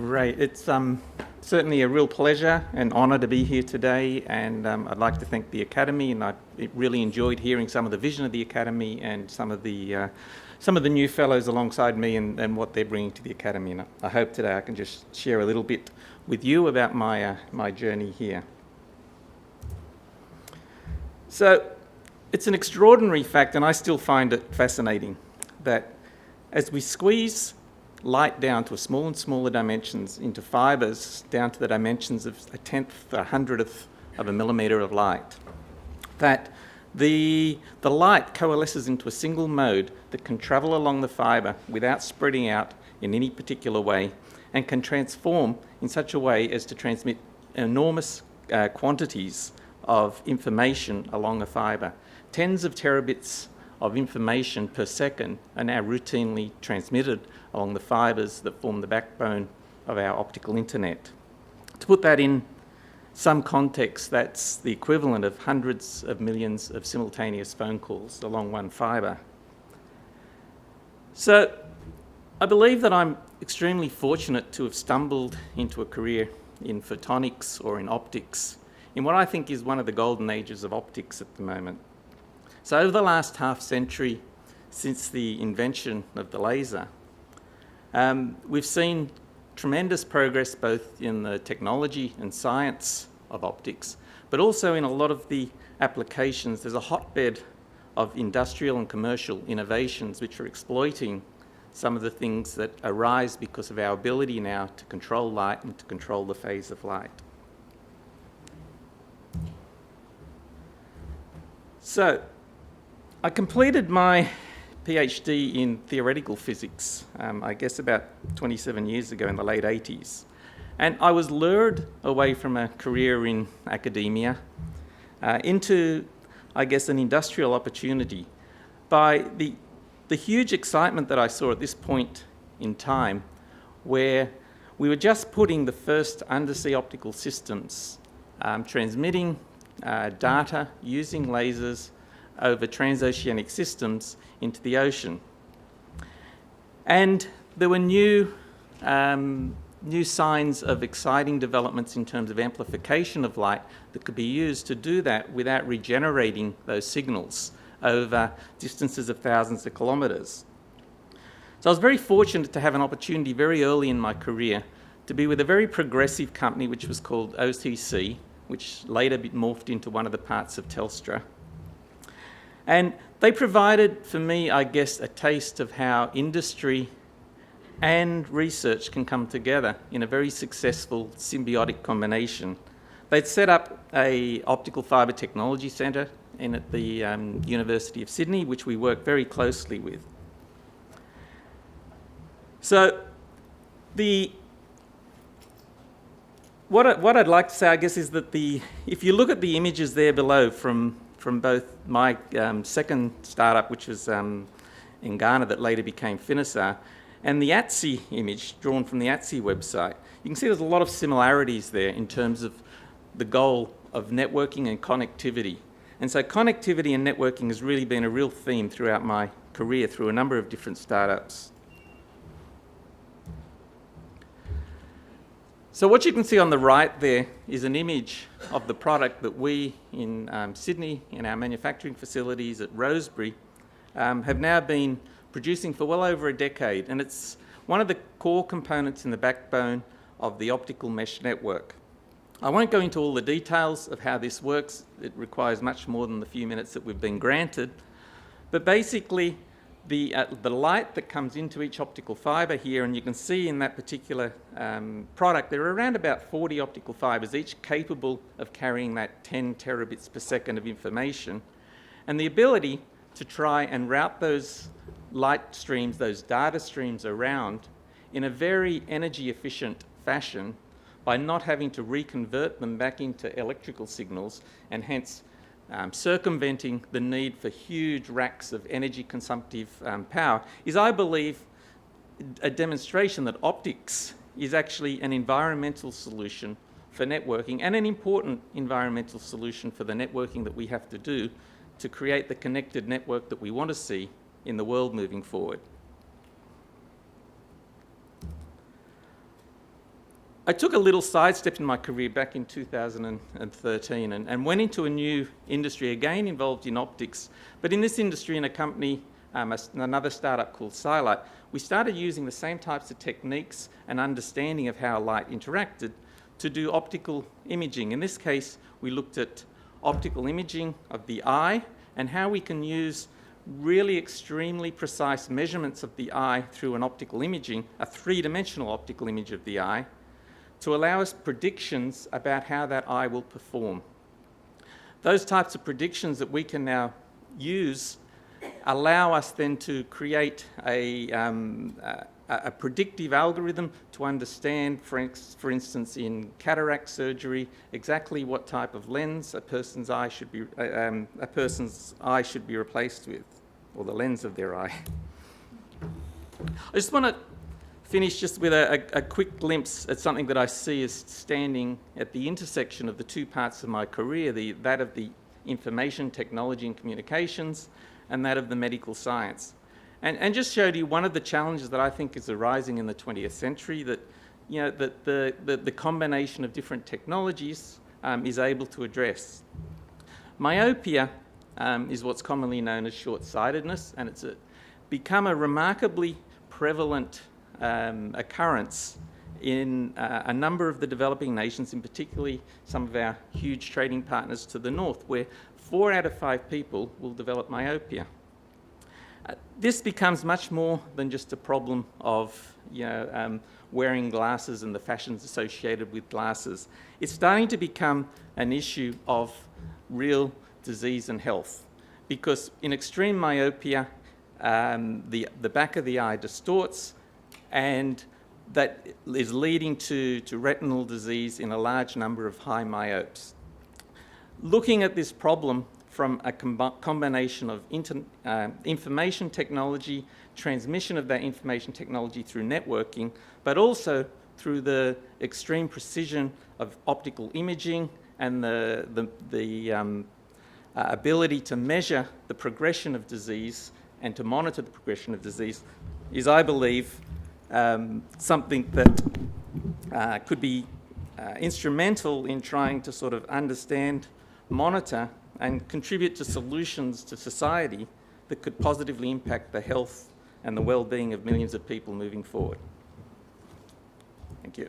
Great. It's certainly a real pleasure and honour to be here today, and I'd like to thank the Academy, and I really enjoyed hearing some of the vision of the Academy and some of the new fellows alongside me and what they're bringing to the Academy. And I hope today I can just share a little bit with you about my journey here. So it's an extraordinary fact, and I still find it fascinating, that as we squeeze light down to smaller and smaller dimensions into fibres down to the dimensions of a tenth, a hundredth of a millimetre of light, that the light coalesces into a single mode that can travel along the fibre without spreading out in any particular way, and can transform in such a way as to transmit enormous quantities of information along a fibre. Tens of terabits of information per second are now routinely transmitted along the fibres that form the backbone of our optical internet. To put that in some context, that's the equivalent of hundreds of millions of simultaneous phone calls along one fibre. So I believe that I'm extremely fortunate to have stumbled into a career in photonics or in optics, in what I think is one of the golden ages of optics at the moment. So over the last half century, since the invention of the laser, we've seen tremendous progress both in the technology and science of optics, but also in a lot of the applications. There's a hotbed of industrial and commercial innovations which are exploiting some of the things that arise because of our ability now to control light and to control the phase of light. So I completed my PhD in theoretical physics, I guess about 27 years ago in the late 80s. And I was lured away from a career in academia into, I guess, an industrial opportunity by the huge excitement that I saw at this point in time, where we were just putting the first undersea optical systems, transmitting data using lasers over transoceanic systems into the ocean. And there were new signs of exciting developments in terms of amplification of light that could be used to do that without regenerating those signals over distances of thousands of kilometres. So I was very fortunate to have an opportunity very early in my career to be with a very progressive company which was called OCC, which later morphed into one of the parts of Telstra. And they provided for me, I guess, a taste of how industry and research can come together in a very successful symbiotic combination. They'd set up an optical fibre technology centre at the University of Sydney, which we work very closely with. So what I'd like to say, I guess, is that if you look at the images there below from both my second startup, which was in Ghana that later became Finisar, and the ATSI image drawn from the ATSI website, you can see there's a lot of similarities there in terms of the goal of networking and connectivity. And so connectivity and networking has really been a real theme throughout my career through a number of different startups. So what you can see on the right there is an image of the product that we in Sydney, in our manufacturing facilities at Rosebery, have now been producing for well over a decade. And it's one of the core components in the backbone of the optical mesh network. I won't go into all the details of how this works. It requires much more than the few minutes that we've been granted. But basically, the light that comes into each optical fibre here, and you can see in that particular product, there are around about 40 optical fibres, each capable of carrying that 10 terabits per second of information, and the ability to try and route those light streams, those data streams around in a very energy efficient fashion by not having to reconvert them back into electrical signals, and hence circumventing the need for huge racks of energy consumptive power, is, I believe, a demonstration that optics is actually an environmental solution for networking, and an important environmental solution for the networking that we have to do to create the connected network that we want to see in the world moving forward. I took a little sidestep in my career back in 2013 and went into a new industry, again involved in optics. But in this industry, in a company, another startup called Silite, we started using the same types of techniques and understanding of how light interacted to do optical imaging. In this case, we looked at optical imaging of the eye and how we can use really extremely precise measurements of the eye through an optical imaging, a three-dimensional optical image of the eye, to allow us predictions about how that eye will perform. Those types of predictions that we can now use allow us then to create a predictive algorithm to understand, for instance, in cataract surgery, exactly what type of lens a person's eye should be replaced with, or the lens of their eye. I just want to finish just with a quick glimpse at something that I see as standing at the intersection of the two parts of my career, that of the information technology and communications and that of the medical science. And just showed you one of the challenges that I think is arising in the 20th century, that, you know, that the combination of different technologies is able to address. Myopia is what's commonly known as short-sightedness, and it's become a remarkably prevalent occurrence in a number of the developing nations, in particularly some of our huge trading partners to the north, where 4 out of 5 people will develop myopia. This becomes much more than just a problem of, you know, wearing glasses and the fashions associated with glasses. It's starting to become an issue of real disease and health, because in extreme myopia, the back of the eye distorts, and that is leading to retinal disease in a large number of high myopes. Looking at this problem from a combination of information technology, transmission of that information technology through networking, but also through the extreme precision of optical imaging and the ability to measure the progression of disease and to monitor the progression of disease, is, I believe, something that could be instrumental in trying to sort of understand, monitor, and contribute to solutions to society that could positively impact the health and the well-being of millions of people moving forward. Thank you.